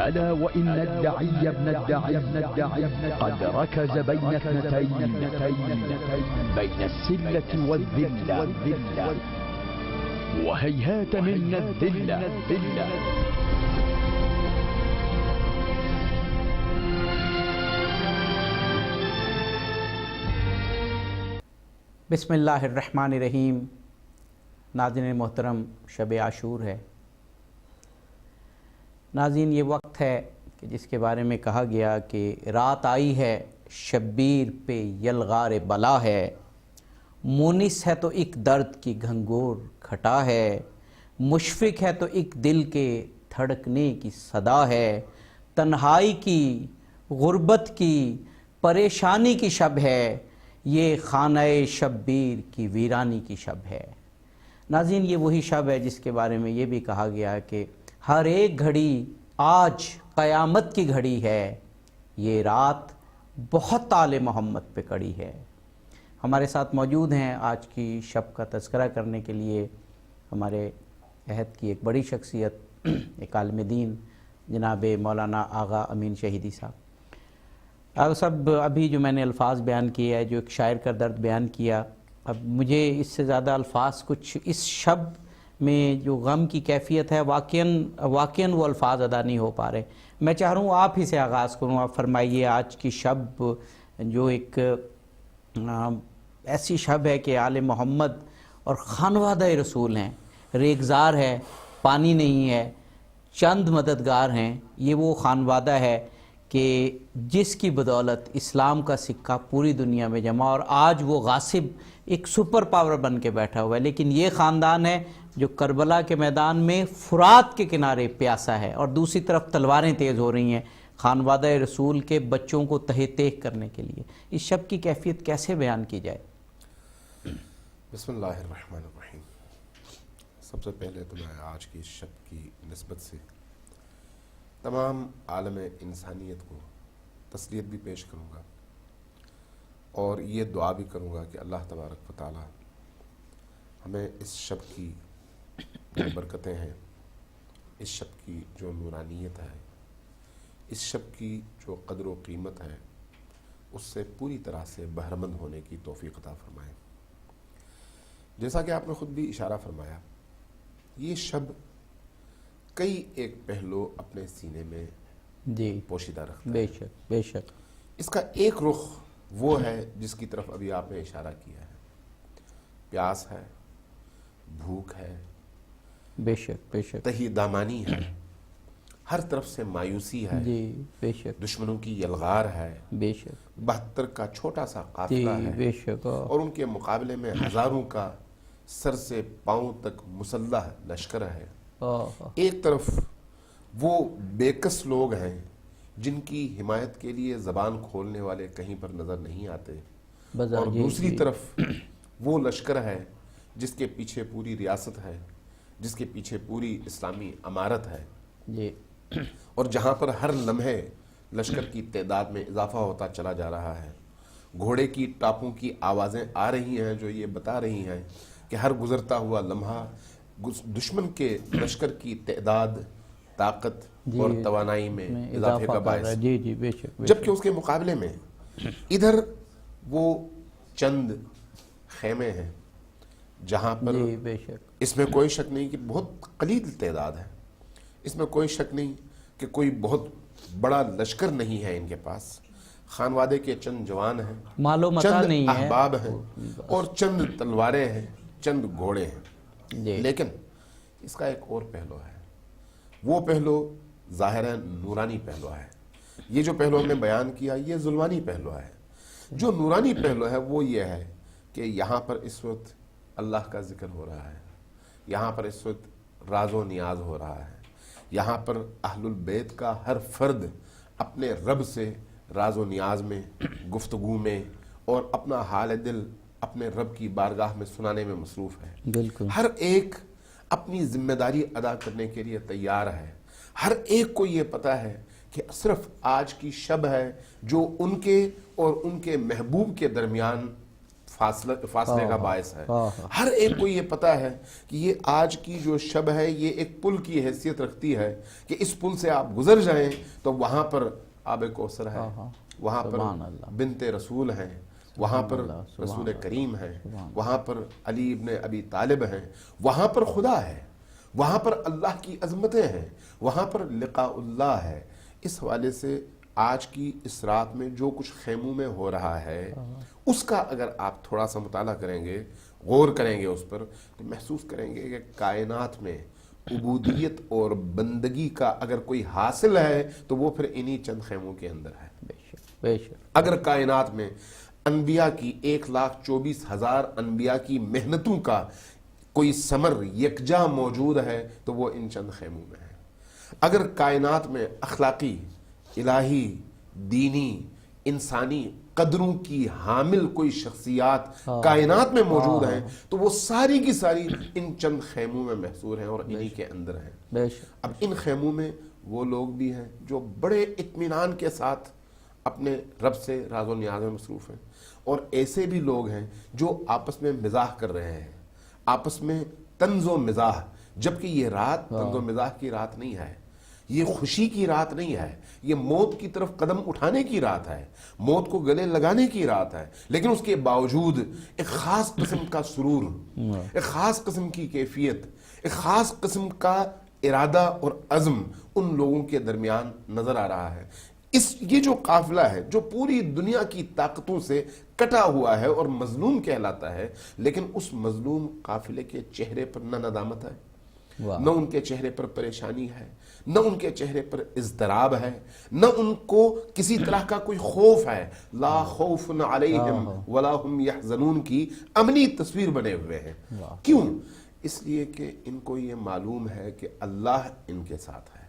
ألا وإن الداعي ابن الداعي قد ركز بين اثنتين، بين السلة والذلة، وهيهات منا الذلة. بسم اللہ الرحمن الرحیم. ناظرین محترم، شب عاشور ہے. ناظرین، یہ وقت ہے کہ جس کے بارے میں کہا گیا کہ رات آئی ہے شبیر پہ یلغار بلا ہے، مونس ہے تو ایک درد کی گھنگور کھٹا ہے، مشفق ہے تو ایک دل کے دھڑکنے کی صدا ہے، تنہائی کی، غربت کی، پریشانی کی شب ہے، یہ خانہ شبیر کی ویرانی کی شب ہے. ناظرین، یہ وہی شب ہے جس کے بارے میں یہ بھی کہا گیا کہ ہر ایک گھڑی آج قیامت کی گھڑی ہے، یہ رات بہت آل محمد پہ کڑی ہے. ہمارے ساتھ موجود ہیں آج کی شب کا تذکرہ کرنے کے لیے ہمارے عہد کی ایک بڑی شخصیت، ایک عالم دین، جناب مولانا آغا امین شہیدی صاحب. آغا صاحب، ابھی جو میں نے الفاظ بیان کیے ہے، جو ایک شاعر کا درد بیان کیا، اب مجھے اس سے زیادہ الفاظ کچھ اس شب میں جو غم کی کیفیت ہے واقعاً وہ الفاظ ادا نہیں ہو پا رہے. میں چاہ رہا ہوں آپ ہی سے آغاز کروں. آپ فرمائیے، آج کی شب جو ایک ایسی شب ہے کہ آل محمد اور خانوادہ رسول ہیں، ریگزار ہے، پانی نہیں ہے، چند مددگار ہیں. یہ وہ خانوادہ ہے کہ جس کی بدولت اسلام کا سکہ پوری دنیا میں جمع، اور آج وہ غاصب ایک سپر پاور بن کے بیٹھا ہوا ہے. لیکن یہ خاندان ہے جو کربلا کے میدان میں فرات کے کنارے پیاسا ہے، اور دوسری طرف تلواریں تیز ہو رہی ہیں خانوادہ رسول کے بچوں کو تہہ تیغ کرنے کے لیے. اس شب کی کیفیت کیسے بیان کی جائے؟ بسم اللہ الرحمن الرحیم. سب سے پہلے تو میں آج کی شب کی نسبت سے تمام عالم انسانیت کو تسلیت بھی پیش کروں گا، اور یہ دعا بھی کروں گا کہ اللہ تبارک و تعالی ہمیں اس شب کی جو برکتیں ہیں، اس شب کی جو نورانیت ہے، اس شب کی جو قدر و قیمت ہے، اس سے پوری طرح سے بہرمند ہونے کی توفیق عطا فرمائے. جیسا کہ آپ نے خود بھی اشارہ فرمایا، یہ شب کئی ایک پہلو اپنے سینے میں پوشیدہ رکھتا ہے. بے شک، بے شک. اس کا ایک رخ وہ ہے جس کی طرف ابھی آپ نے اشارہ کیا ہے. پیاس ہے، بھوک ہے، بے شک، بے شک. تہی دامانی ہے، ہر طرف سے مایوسی ہے، جی، بے شک، دشمنوں کی یلغار ہے، بے شک. 72 کا چھوٹا سا قافلہ ہے، بے شک. اور ان کے مقابلے میں ہزاروں کا سر سے پاؤں تک مسلح لشکر ہے. ایک طرف وہ بے کس لوگ ہیں جن کی حمایت کے لیے زبان کھولنے والے کہیں پر نظر نہیں آتے، اور دوسری طرف وہ لشکر ہے جس کے پیچھے پوری ریاست ہے، جس کے پیچھے پوری اسلامی امارت ہے، اور جہاں پر ہر لمحے لشکر کی تعداد میں اضافہ ہوتا چلا جا رہا ہے. گھوڑے کی ٹاپوں کی آوازیں آ رہی ہیں جو یہ بتا رہی ہیں کہ ہر گزرتا ہوا لمحہ دشمن کے لشکر کی تعداد، طاقت اور توانائی میں اضافے کا باعث. جبکہ اس کے مقابلے میں ادھر وہ چند خیمے ہیں جہاں پر اس میں کوئی شک نہیں کہ بہت قلیل تعداد ہے، اس میں کوئی شک نہیں کہ کوئی بہت بڑا لشکر نہیں ہے ان کے پاس. خانوادے کے چند جوان ہیں، چند احباب ہیں، اور چند تلواریں ہیں، چند گھوڑے ہیں. لیکن اس کا ایک اور پہلو ہے. وہ پہلو ظاہر ہے نورانی پہلو ہے. یہ جو پہلو ہم نے بیان کیا یہ ظلمانی پہلو ہے. جو نورانی پہلو ہے وہ یہ ہے کہ یہاں پر اس وقت اللہ کا ذکر ہو رہا ہے، یہاں پر اس وقت راز و نیاز ہو رہا ہے، یہاں پر اہل البیت کا ہر فرد اپنے رب سے راز و نیاز میں، گفتگو میں، اور اپنا حال دل اپنے رب کی بارگاہ میں سنانے میں مصروف ہے. بالکل ہر ایک اپنی ذمہ داری ادا کرنے کے لیے تیار ہے. ہر ایک کو یہ پتا ہے کہ صرف آج کی شب ہے جو ان کے اور ان کے محبوب کے درمیان فاصلے کا باعث ہے۔ ہر ایک کو یہ پتا ہے کہ یہ آج کی جو شب ہے یہ ایک پل کی حیثیت رکھتی ہے کہ اس پل سے آپ گزر جائیں تو وہاں پر آب کوثر ہے، وہاں پر بنت رسول ہیں، وہاں پر رسول کریم ہیں، وہاں پر علی ابن ابی طالب ہیں، وہاں پر خدا ہے، وہاں پر اللہ کی عظمتیں ہیں، وہاں پر لقاء اللہ ہے۔ اس حوالے سے آج کی اس رات میں جو کچھ خیموں میں ہو رہا ہے اس کا اگر آپ تھوڑا سا مطالعہ کریں گے، غور کریں گے اس پر، تو محسوس کریں گے کہ کائنات میں عبودیت اور بندگی کا اگر کوئی حاصل ہے تو وہ پھر انہی چند خیموں کے اندر ہے۔ بے شک۔ اگر کائنات میں انبیاء کی 1,24,000 انبیاء کی محنتوں کا کوئی ثمر یکجا موجود ہے تو وہ ان چند خیموں میں ہے۔ اگر کائنات میں اخلاقی، الہی، دینی، انسانی قدروں کی حامل کوئی شخصیات کائنات میں موجود ہیں تو وہ ساری کی ساری ان چند خیموں میں محصور ہیں اور انہی کے اندر ہیں۔ اب ان خیموں میں وہ لوگ بھی ہیں جو بڑے اطمینان کے ساتھ اپنے رب سے راز و نیاز میں مصروف ہیں، اور ایسے بھی لوگ ہیں جو آپس میں مزاح کر رہے ہیں، آپس میں طنز و مزاح، جبکہ یہ رات طنز و مزاح کی رات نہیں ہے، یہ خوشی کی رات نہیں ہے، یہ موت کی طرف قدم اٹھانے کی رات ہے، موت کو گلے لگانے کی رات ہے، لیکن اس کے باوجود ایک خاص قسم کا سرور، ایک خاص قسم کی کیفیت، ایک خاص قسم کا ارادہ اور عزم ان لوگوں کے درمیان نظر آ رہا ہے۔ یہ جو قافلہ ہے جو پوری دنیا کی طاقتوں سے کٹا ہوا ہے اور مظلوم کہلاتا ہے، لیکن اس مظلوم قافلے کے چہرے پر نہ ندامت ہے، نہ ان کے چہرے پر پریشانی ہے، نہ ان کے چہرے پر اضطراب ہے، نہ ان کو کسی طرح کا کوئی خوف ہے۔ لا خوف علیہم ولا ہم یحزنون کی امنی تصویر بنے ہوئے ہیں۔ کیوں؟ اس لیے کہ ان کو یہ معلوم ہے کہ اللہ ان کے ساتھ ہے،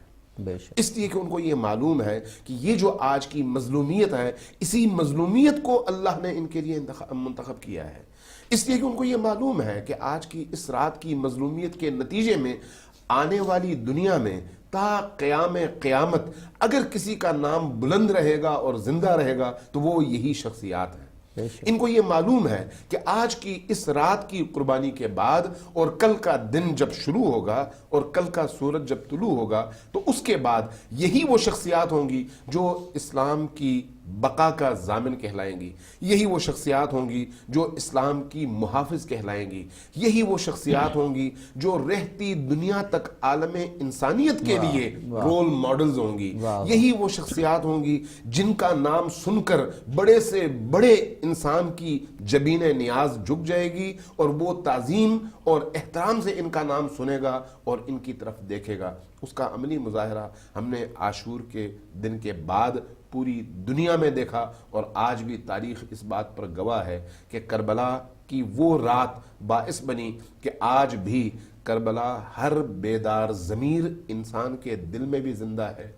اس لیے کہ ان کو یہ معلوم ہے کہ یہ جو آج کی مظلومیت ہے اسی مظلومیت کو اللہ نے ان کے لیے منتخب کیا ہے، اس لیے کہ ان کو یہ معلوم ہے کہ آج کی اس رات کی مظلومیت کے نتیجے میں آنے والی دنیا میں تا قیام قیامت اگر کسی کا نام بلند رہے گا اور زندہ رہے گا تو وہ یہی شخصیات ہیں۔ ان کو یہ معلوم ہے کہ آج کی اس رات کی قربانی کے بعد اور کل کا دن جب شروع ہوگا اور کل کا سورج جب طلوع ہوگا تو اس کے بعد یہی وہ شخصیات ہوں گی جو اسلام کی بقا کا ضامن کہلائیں گی، یہی وہ شخصیات ہوں گی جو اسلام کی محافظ کہلائیں گی، یہی وہ شخصیات ہوں گی جو رہتی دنیا تک عالم انسانیت کے لیے رول ماڈلز ہوں گی، یہی وہ شخصیات ہوں گی جن کا نام سن کر بڑے سے بڑے انسان کی جبین نیاز جھک جائے گی اور وہ تعظیم اور احترام سے ان کا نام سنے گا اور ان کی طرف دیکھے گا۔ اس کا عملی مظاہرہ ہم نے عاشور کے دن کے بعد پوری دنیا میں دیکھا، اور آج بھی تاریخ اس بات پر گواہ ہے کہ کربلا کی وہ رات باعث بنی کہ آج بھی کربلا ہر بیدار ضمیر انسان کے دل میں بھی زندہ ہے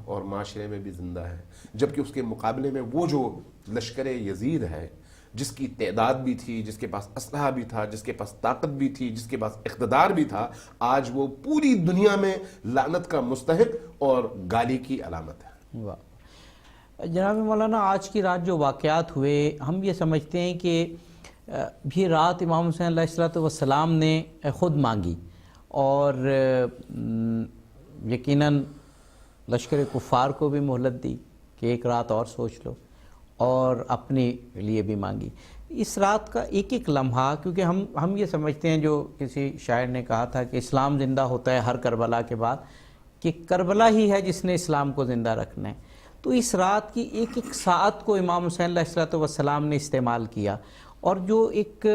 اور معاشرے میں بھی زندہ ہے، جبکہ اس کے مقابلے میں وہ جو لشکر یزید ہے جس کی تعداد بھی تھی، جس کے پاس اسلحہ بھی تھا، جس کے پاس طاقت بھی تھی، جس کے پاس اقتدار بھی تھا، آج وہ پوری دنیا میں لعنت کا مستحق اور گالی کی علامت ہے۔ جناب مولانا، آج کی رات جو واقعات ہوئے ہم یہ سمجھتے ہیں کہ یہ رات امام حسین علیہ السلام نے خود مانگی، اور یقیناً لشکر کفار کو بھی مہلت دی کہ ایک رات اور سوچ لو، اور اپنے لیے بھی مانگی۔ اس رات کا ایک ایک لمحہ، کیونکہ ہم یہ سمجھتے ہیں، جو کسی شاعر نے کہا تھا کہ اسلام زندہ ہوتا ہے ہر کربلا کے بعد، کہ کربلا ہی ہے جس نے اسلام کو زندہ رکھنا ہے۔ تو اس رات کی ایک ایک ساعت کو امام حسین علیہ السلام نے استعمال کیا، اور جو ایک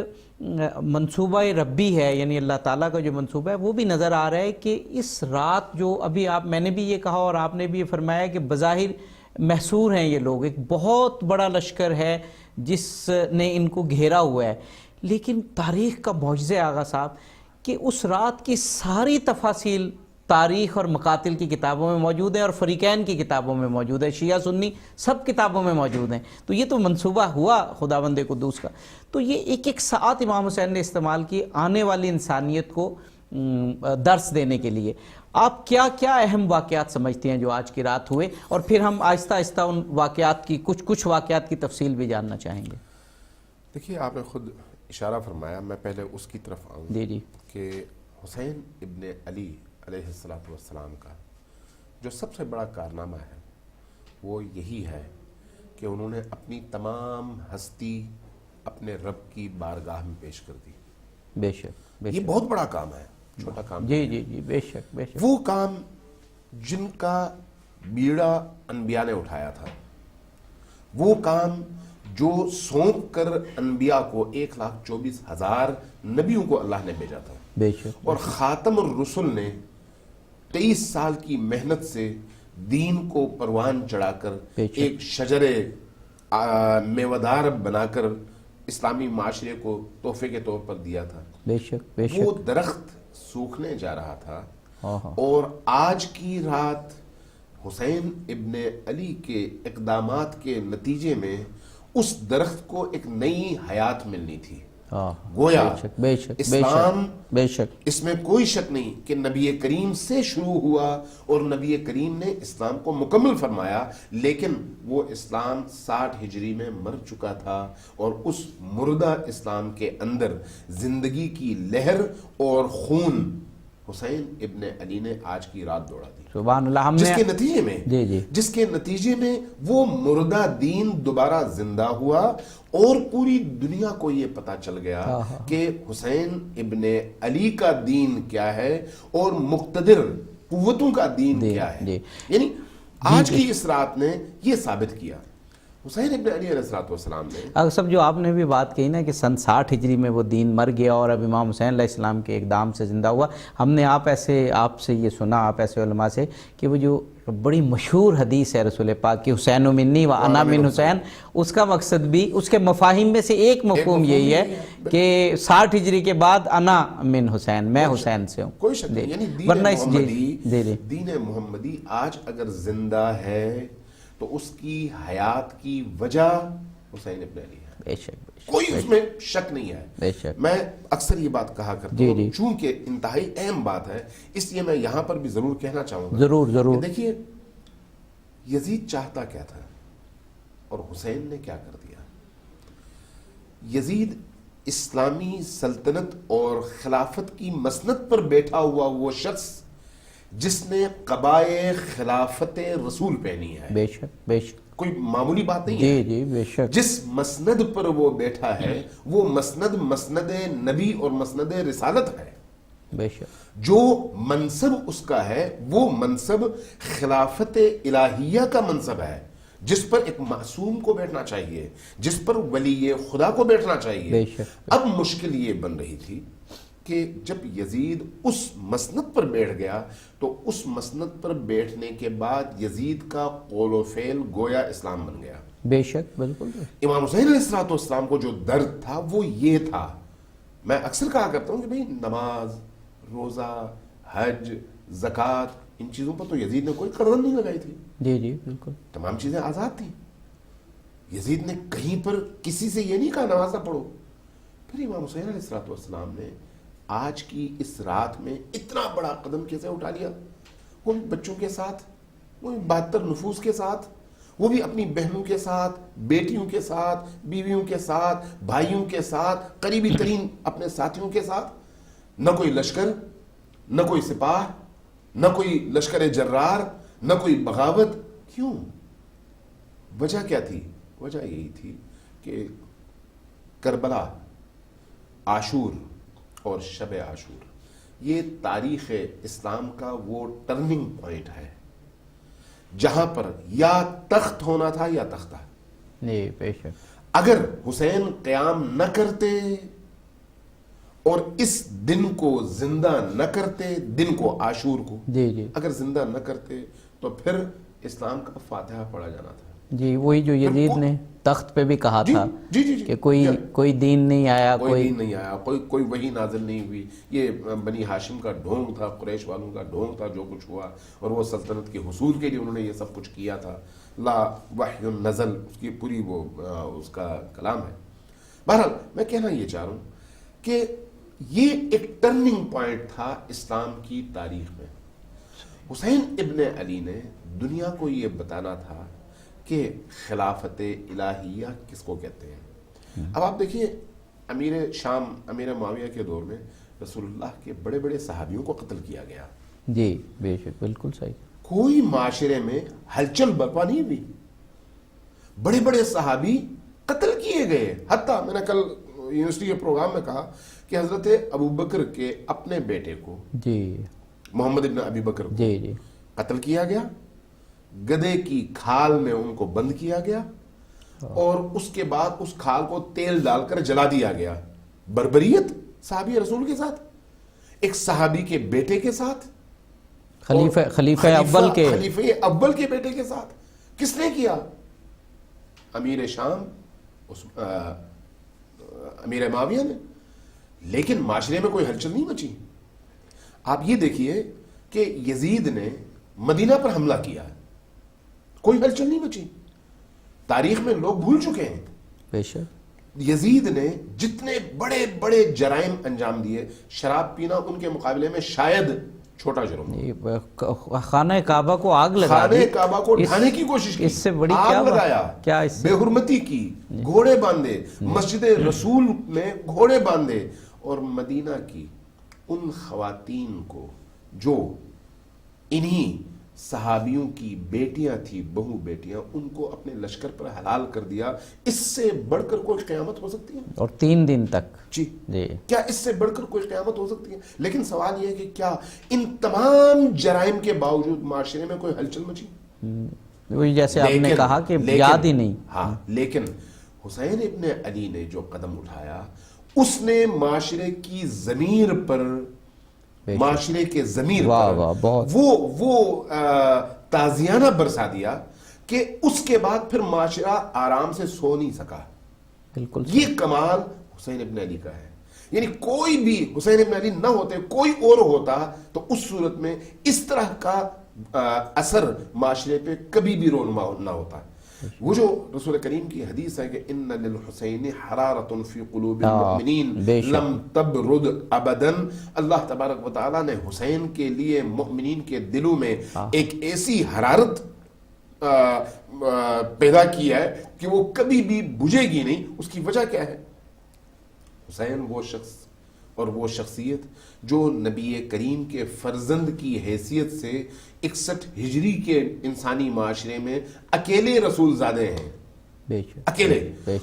منصوبہ ربی ہے، یعنی اللہ تعالیٰ کا جو منصوبہ ہے، وہ بھی نظر آ رہا ہے کہ اس رات جو ابھی میں نے بھی یہ کہا اور آپ نے بھی یہ فرمایا کہ بظاہر محصور ہیں یہ لوگ، ایک بہت بڑا لشکر ہے جس نے ان کو گھیرا ہوا ہے، لیکن تاریخ کا معجزہ آغا صاحب کہ اس رات کی ساری تفاصیل تاریخ اور مقاتل کی کتابوں میں موجود ہیں، اور فریقین کی کتابوں میں موجود ہے، شیعہ سنی سب کتابوں میں موجود ہیں۔ تو یہ تو منصوبہ ہوا خداوند قدوس کا۔ تو یہ ایک ایک ساعت امام حسین نے استعمال کی آنے والی انسانیت کو درس دینے کے لیے۔ آپ کیا کیا اہم واقعات سمجھتے ہیں جو آج کی رات ہوئے، اور پھر ہم آہستہ آہستہ ان واقعات کی کچھ واقعات کی تفصیل بھی جاننا چاہیں گے۔ دیکھیے آپ نے خود اشارہ فرمایا، میں پہلے اس کی طرف آؤں جی جی کہ حسین ابن علی علیہ السلام کا جو سب سے بڑا کارنامہ ہے وہ یہی ہے کہ انہوں نے اپنی تمام ہستی اپنے رب کی بارگاہ میں پیش کر دی. بے شک بے یہ شک. بہت بڑا کام ہے، چھوٹا کام جی نہیں ہے. جی جی بے شک بے شک. وہ کام جن کا بیڑا انبیاء نے اٹھایا تھا، وہ کام جو سونپ کر انبیاء کو 1,24,000 نبیوں کو اللہ نے بھیجا تھا، بے شک. اور خاتم الرسل نے 23 سال کی محنت سے دین کو پروان چڑھا کر بے شک. ایک شجر میوادار بنا کر اسلامی معاشرے کو تحفے کے طور پر دیا تھا. بے شک بے وہ شک. درخت سوکھنے جا رہا تھا، ہاں. اور آج کی رات حسین ابن علی کے اقدامات کے نتیجے میں اس درخت کو ایک نئی حیات ملنی تھی. گویا بے شک اسلام، بے شک. اس میں کوئی شک نہیں کہ نبی کریم سے شروع ہوا اور نبی کریم نے اسلام کو مکمل فرمایا، لیکن وہ اسلام 60 ہجری میں مر چکا تھا، اور اس مردہ اسلام کے اندر زندگی کی لہر اور خون حسین ابن علی نے آج کی رات دوڑا دی. سبحان اللہ. ہم جس نے کے نتیجے میں جی جی جس کے نتیجے میں وہ مردہ دین دوبارہ زندہ ہوا، اور پوری دنیا کو یہ پتا چل گیا کہ حسین ابن علی کا دین کیا ہے اور مقتدر قوتوں کا دین کیا ہے. یعنی آج کی اس رات نے یہ ثابت کیا. حسین ابن علی علیہ السلام نے اگر سب جو آپ نے بھی بات کہی نا کہ سن 60 ہجری میں وہ دین مر گیا اور اب امام حسین علیہ السلام کے اقدام سے زندہ ہوا. ہم نے آپ سے یہ سنا، آپ ایسے علماء سے، کہ وہ جو بڑی مشہور حدیث ہے رسول پاک کی حسین منی و انا من حسین، اس کا مقصد بھی، اس کے مفاہیم میں سے ایک مفہوم یہی ہے کہ 60 ہجری کے بعد انا من حسین، میں حسین سے ہوں. کوئی شک نہیں. یعنی دین محمدی آج اگر زندہ ہے تو اس کی حیات کی وجہ حسین ابن علی ہے. بے شک. کوئی اس میں شک نہیں ہے. بے شک. میں اکثر یہ بات کہا کرتا ہوں، چونکہ انتہائی اہم بات ہے، اس لیے میں یہاں پر بھی ضرور کہنا چاہوں گا. ضرور. دیکھیے یزید چاہتا کیا تھا اور حسین نے کیا کر دیا. یزید اسلامی سلطنت اور خلافت کی مسند پر بیٹھا ہوا وہ شخص جس نے قبائے خلافت رسول پہنی ہے. بے شک بے شک. کوئی معمولی بات نہیں ہے. جی بے شک. جس مسند پر وہ بیٹھا ہے وہ مسند نبی اور مسند رسالت ہے. بے شک. جو منصب اس کا ہے وہ منصب خلافت الہیہ کا منصب ہے، جس پر ایک معصوم کو بیٹھنا چاہیے، جس پر ولی خدا کو بیٹھنا چاہیے. بے شک. اب مشکل یہ بن رہی تھی کہ جب یزید اس مسند پر بیٹھ گیا تو اس مسند پر بیٹھنے کے بعد یزید کا قول و فعل گویا اسلام بن گیا. بے شک بالکل. امام حسین علیہ السلام کو جو درد تھا وہ یہ تھا. میں اکثر کہا کرتا ہوں کہ بھئی نماز، روزہ، حج، زکوٰۃ، ان چیزوں پر تو یزید نے کوئی قدم نہیں لگائی تھی. جی بالکل. تمام چیزیں آزاد تھیں. یزید نے کہیں پر کسی سے یہ نہیں کہا نماز نہ پڑھو. پھر امام حسین علیہ السلام نے آج کی اس رات میں اتنا بڑا قدم کیسے اٹھا لیا؟ وہ بھی بچوں کے ساتھ، وہ بھی 72 نفوس کے ساتھ، وہ بھی اپنی بہنوں کے ساتھ، بیٹیوں کے ساتھ، بیویوں کے ساتھ، بھائیوں کے ساتھ، قریبی ترین اپنے ساتھیوں کے ساتھ. نہ کوئی لشکر، نہ کوئی سپاہ، نہ کوئی لشکر جرار، نہ کوئی بغاوت. کیوں؟ وجہ کیا تھی؟ وجہ یہی تھی کہ کربلا، عاشور اور شب عاشور یہ تاریخ اسلام کا وہ ٹرننگ پوائنٹ ہے جہاں پر یا تخت ہونا تھا یا تختہ. جی بے شک. اگر حسین قیام نہ کرتے اور اس دن کو زندہ نہ کرتے، دن کو، عاشور کو اگر زندہ نہ کرتے تو پھر اسلام کا فاتحہ پڑھا جانا تھا. جی وہی جو یزید نے تخت پہ بھی کہا تھا کہ کوئی دین نہیں آیا، کوئی دین نہیں آیا، کوئی وحی نازل نہیں ہوئی. یہ بنی ہاشم کا ڈھونگ تھا، قریش والوں کا ڈھونگ تھا جو کچھ ہوا، اور وہ سلطنت کے حصول کے لیے انہوں نے یہ سب کچھ کیا تھا. لا وحی نزل، اس کی پوری وہ اس کا کلام ہے. بہرحال میں کہنا یہ چاہ رہا ہوں کہ یہ ایک ٹرننگ پوائنٹ تھا اسلام کی تاریخ میں. حسین ابن علی نے دنیا کو یہ بتانا تھا کہ خلافت الہیہ کس کو کہتے ہیں. اب آپ دیکھیے امیر شام امیر معاویہ کے دور میں رسول اللہ کے بڑے بڑے صحابیوں کو قتل کیا گیا. جی بے شک بالکل صحیح. کوئی معاشرے میں ہلچل برپا نہیں ہوئی, بڑے بڑے صحابی قتل کیے گئے. حتیٰ میں نے کل یونیورسٹی کے پروگرام میں کہا کہ حضرت ابو بکر کے اپنے بیٹے کو جی محمد ابن ابی بکر کو جی جی قتل کیا گیا, گدے کی کھال میں ان کو بند کیا گیا اور اس کے بعد اس کھال کو تیل ڈال کر جلا دیا گیا. بربریت صحابی رسول کے ساتھ, ایک صحابی کے بیٹے کے ساتھ, خلیفہ اول کے بیٹے کے ساتھ. کس نے کیا؟ امیر شام امیر معاویہ نے. لیکن معاشرے میں کوئی ہلچل نہیں مچی. آپ یہ دیکھیے کہ یزید نے مدینہ پر حملہ کیا, کوئی ہلچل نہیں مچی. تاریخ میں لوگ بھول چکے ہیں بے شک. یزید نے جتنے بڑے بڑے جرائم انجام دیے, شراب پینا ان کے مقابلے میں شاید چھوٹا جرم. خانہ کعبہ کو آگ لگا, خانہ کعبہ کو ڈھانے کی کوشش کی, اس سے بڑی آگ لگایا, کیا اس سے بے حرمتی کی, گھوڑے باندھے, مسجد رسول میں گھوڑے باندھے, اور مدینہ کی ان خواتین کو جو انہی صحابیوں کی بیٹیاں تھی, بہو بیٹیاں, ان کو اپنے لشکر پر حلال کر دیا. اس سے بڑھ کر کوئی قیامت ہو سکتی ہے؟ اور 3 دن تک. جی کیا اس سے بڑھ کر کوئی قیامت ہو سکتی ہے؟ لیکن سوال یہ ہے کہ کیا ان تمام جرائم کے باوجود معاشرے میں کوئی ہلچل مچی؟ وہی جیسے آپ نے کہا کہ یاد ہی نہیں. ہاں, لیکن حسین ابن علی نے جو قدم اٹھایا, اس نے معاشرے کی ضمیر پر, معاشرے کے ضمیر پر وہ تازیانہ برسا دیا کہ اس کے بعد پھر معاشرہ آرام سے سو نہیں سکا. بالکل یہ کمال حسین ابن علی کا ہے. یعنی کوئی بھی حسین ابن علی نہ ہوتے, کوئی اور ہوتا تو اس صورت میں اس طرح کا اثر معاشرے پہ کبھی بھی رونما نہ ہوتا. وہ جو رسول کریم کی حدیث ہے کہ ان للحسین حرارۃ فی قلوب المؤمنین لم تبرد ابدا, اللہ تبارک و تعالیٰ نے حسین کے لیے مومنین کے دلوں میں ایک ایسی حرارت پیدا کی ہے کہ وہ کبھی بھی بجھے گی نہیں. اس کی وجہ کیا ہے؟ حسین وہ شخص اور وہ شخصیت جو نبی کریم کے فرزند کی حیثیت سے 61 ہجری کے انسانی معاشرے میں اکیلے رسول زادے ہیں, اکیلے,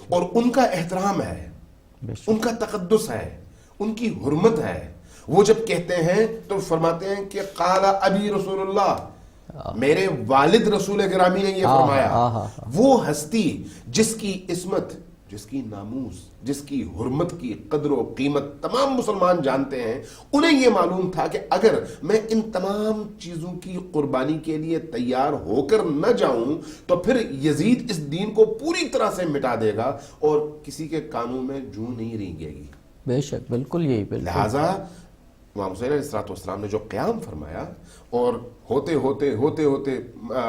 اور ان کا احترام ہے, ان کا تقدس ہے, ان کی حرمت ہے. وہ جب کہتے ہیں تو فرماتے ہیں کہ قال ابی رسول اللہ, میرے والد رسول گرامی نے یہ فرمایا. وہ ہستی جس کی عصمت, جس کی ناموس, جس کی حرمت کی قدر و قیمت تمام مسلمان جانتے ہیں, انہیں یہ معلوم تھا کہ اگر میں ان تمام چیزوں کی قربانی کے لیے تیار ہو کر نہ جاؤں تو پھر یزید اس دین کو پوری طرح سے مٹا دے گا اور کسی کے کانوں میں جوں نہیں رینگے گی. بے شک بالکل یہی. لہٰذا امام حسین علیہ السلام نے جو قیام فرمایا, اور ہوتے ہوتے ہوتے ہوتے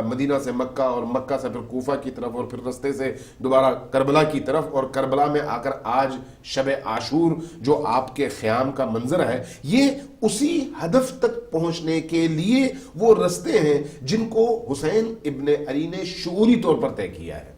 مدینہ سے مکہ, اور مکہ سے پھر کوفہ کی طرف, اور پھر رستے سے دوبارہ کربلا کی طرف, اور کربلا میں آ کر آج شب عاشور جو آپ کے قیام کا منظر ہے, یہ اسی ہدف تک پہنچنے کے لیے وہ رستے ہیں جن کو حسین ابن علی نے شعوری طور پر طے کیا ہے.